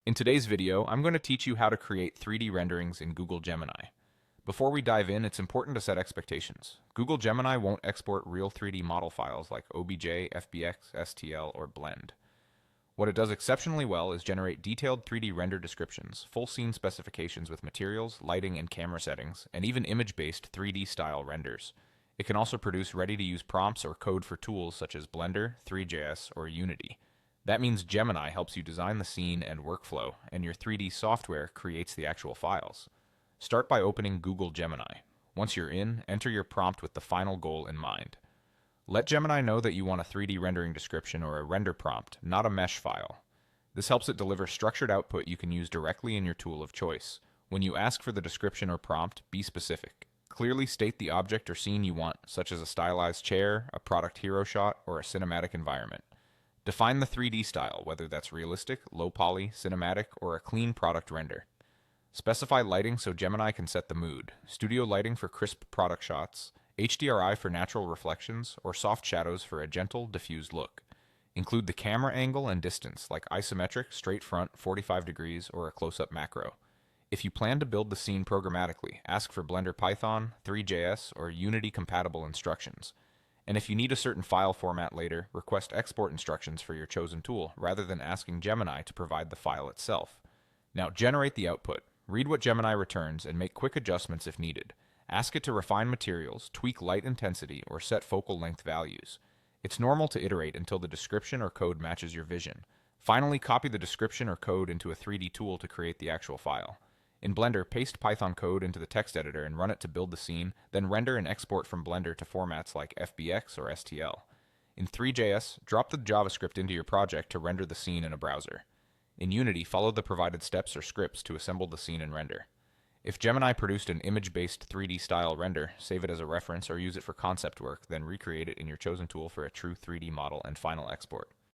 In today's video, I'm going to teach you how to create 3D renderings in Google Gemini. Before we dive in, it's important to set expectations. Google Gemini won't export real 3D model files like OBJ, FBX, STL, or Blend. What it does exceptionally well is generate detailed 3D render descriptions, full scene specifications with materials, lighting, and camera settings, and even image-based 3D style renders. It can also produce ready-to-use prompts or code for tools such as Blender, 3JS, or Unity. That means Gemini helps you design the scene and workflow, and your 3D software creates the actual files. Start by opening Google Gemini. Once you're in, enter your prompt with the final goal in mind. Let Gemini know that you want a 3D rendering description or a render prompt, not a mesh file. This helps it deliver structured output you can use directly in your tool of choice. When you ask for the description or prompt, be specific. Clearly state the object or scene you want, such as a stylized chair, a product hero shot, or a cinematic environment. Define the 3D style, whether that's realistic, low poly, cinematic, or a clean product render. Specify lighting so Gemini can set the mood. Studio lighting for crisp product shots, HDRI for natural reflections, or soft shadows for a gentle, diffused look. Include the camera angle and distance, like isometric, straight front, 45 degrees, or a close-up macro. If you plan to build the scene programmatically, ask for Blender Python, 3JS, or Unity-compatible instructions. And if you need a certain file format later, request export instructions for your chosen tool, rather than asking Gemini to provide the file itself. Now generate the output. Read what Gemini returns and make quick adjustments if needed. Ask it to refine materials, tweak light intensity, or set focal length values. It's normal to iterate until the description or code matches your vision. Finally, copy the description or code into a 3D tool to create the actual file. In Blender, paste Python code into the text editor and run it to build the scene, then render and export from Blender to formats like FBX or STL. In 3JS, drop the JavaScript into your project to render the scene in a browser. In Unity, follow the provided steps or scripts to assemble the scene and render. If Gemini produced an image-based 3D style render, save it as a reference or use it for concept work, then recreate it in your chosen tool for a true 3D model and final export.